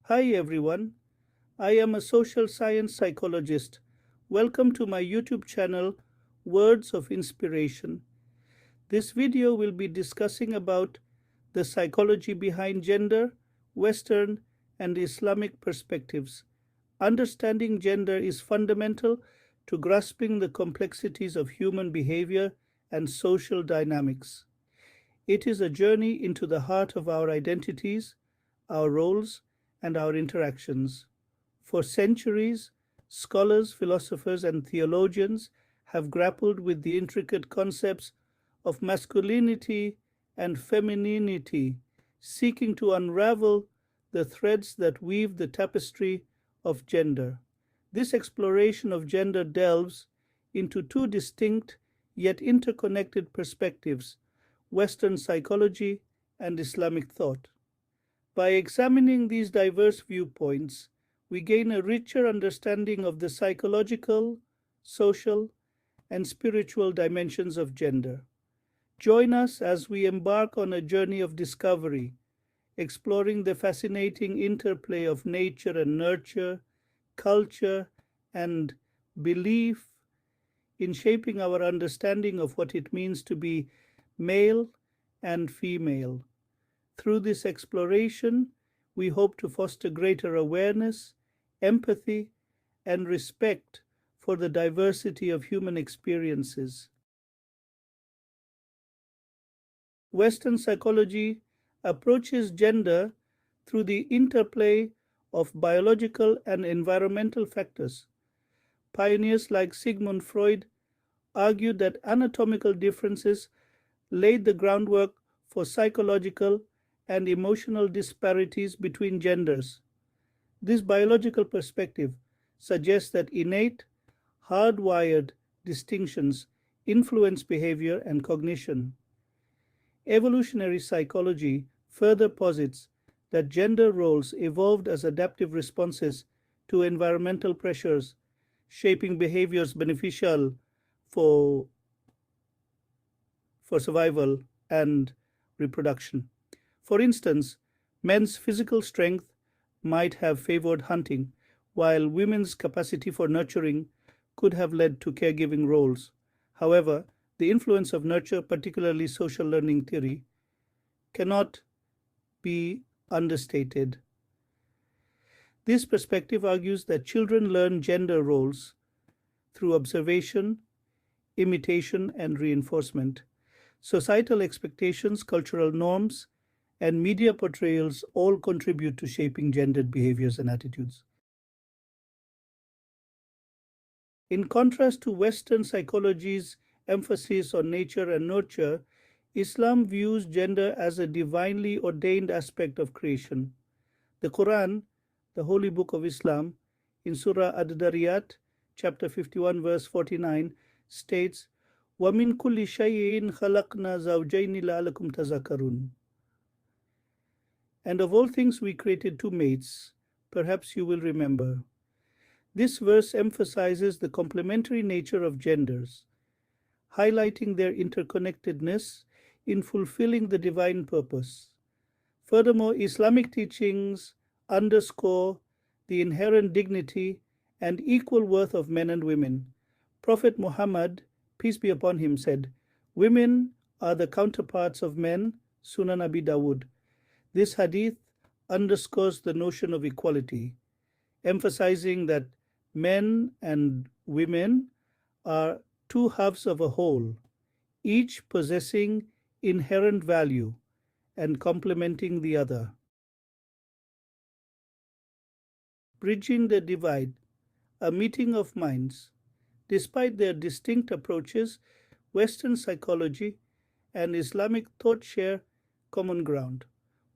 Hi everyone, I am a social science psychologist. Welcome to my YouTube channel, Words of Inspiration. This video will be discussing about the psychology behind gender, Western and Islamic perspectives. Understanding gender is fundamental to grasping the complexities of human behavior and social dynamics. It is a journey into the heart of our identities, our roles, and our interactions. For centuries, scholars, philosophers, and theologians have grappled with the intricate concepts of masculinity and femininity, seeking to unravel the threads that weave the tapestry of gender. This exploration of gender delves into two distinct yet interconnected perspectives: Western psychology and Islamic thought. By examining these diverse viewpoints, we gain a richer understanding of the psychological, social, and spiritual dimensions of gender. Join us as we embark on a journey of discovery, exploring the fascinating interplay of nature and nurture, culture and belief in shaping our understanding of what it means to be male and female. Through this exploration, we hope to foster greater awareness, empathy, and respect for the diversity of human experiences. Western psychology approaches gender through the interplay of biological and environmental factors. Pioneers like Sigmund Freud argued that anatomical differences laid the groundwork for psychological and emotional disparities between genders. This biological perspective suggests that innate, hardwired distinctions influence behavior and cognition. Evolutionary psychology further posits that gender roles evolved as adaptive responses to environmental pressures, shaping behaviors beneficial for, for survival and reproduction. For instance, men's physical strength might have favored hunting, while women's capacity for nurturing could have led to caregiving roles. However, the influence of nurture, particularly social learning theory, cannot be understated. This perspective argues that children learn gender roles through observation, imitation, and reinforcement. Societal expectations, cultural norms, and media portrayals all contribute to shaping gendered behaviors and attitudes. In contrast to Western psychology's emphasis on nature and nurture, Islam views gender as a divinely ordained aspect of creation. The Quran, the holy book of Islam, in Surah Ad-Dariyat, chapter 51, verse 49, states, وَمِن كُلِّ شَيْءٍ خَلَقْنَا زَوْجَيْنِ لَعَلَّكُمْ تَذَكَّرُونَ. And of all things we created two mates, perhaps you will remember. This verse emphasizes the complementary nature of genders, highlighting their interconnectedness in fulfilling the divine purpose. Furthermore, Islamic teachings underscore the inherent dignity and equal worth of men and women. Prophet Muhammad, peace be upon him, said, "Women are the counterparts of men," Sunan Abi Dawud. This hadith underscores the notion of equality, emphasizing that men and women are two halves of a whole, each possessing inherent value and complementing the other. Bridging the divide, a meeting of minds. Despite their distinct approaches, Western psychology and Islamic thought share common ground.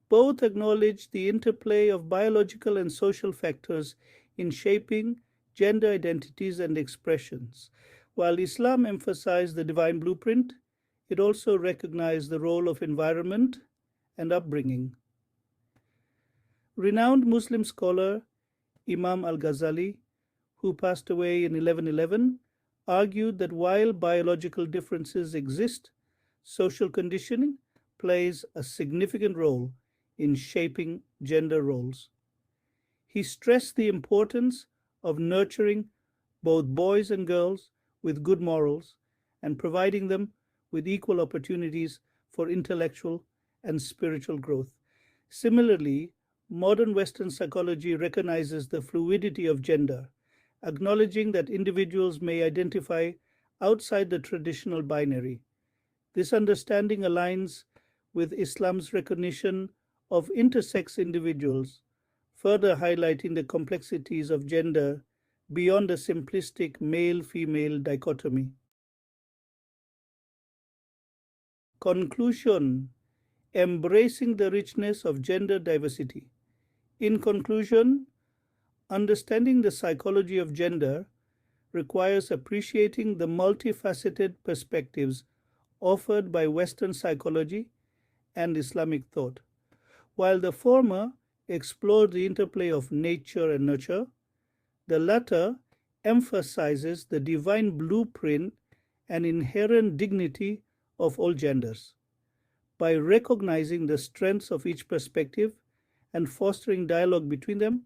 Both acknowledge the interplay of biological and social factors in shaping gender identities and expressions. While Islam emphasized the divine blueprint, it also recognized the role of environment and upbringing. Renowned Muslim scholar Imam al-Ghazali, who passed away in 1111, argued that while biological differences exist, social conditioning plays a significant role in shaping gender roles. He stressed the importance of nurturing both boys and girls with good morals and providing them with equal opportunities for intellectual and spiritual growth. Similarly, modern Western psychology recognizes the fluidity of gender, acknowledging that individuals may identify outside the traditional binary. This understanding aligns with Islam's recognition of intersex individuals, further highlighting the complexities of gender beyond a simplistic male female dichotomy. Conclusion: embracing the richness of gender diversity. In conclusion, understanding the psychology of gender requires appreciating the multifaceted perspectives offered by Western psychology and Islamic thought. While the former explores the interplay of nature and nurture, the latter emphasizes the divine blueprint and inherent dignity of all genders. By recognizing the strengths of each perspective and fostering dialogue between them,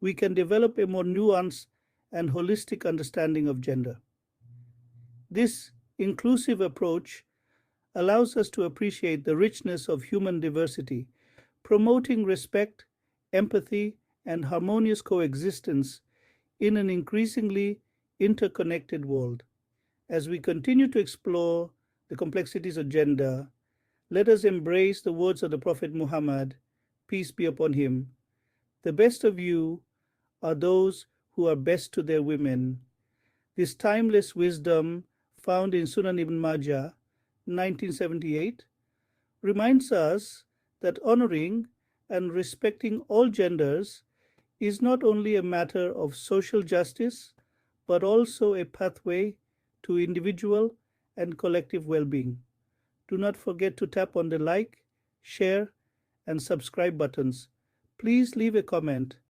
we can develop a more nuanced and holistic understanding of gender. This inclusive approach allows us to appreciate the richness of human diversity, promoting respect, empathy, and harmonious coexistence in an increasingly interconnected world. As we continue to explore the complexities of gender, let us embrace the words of the Prophet Muhammad, peace be upon him. The best of you are those who are best to their women. This timeless wisdom, found in Sunan ibn Majah, 1978, reminds us that honoring and respecting all genders is not only a matter of social justice, but also a pathway to individual and collective well being. Do not forget to tap on the like, share, and subscribe buttons. Please leave a comment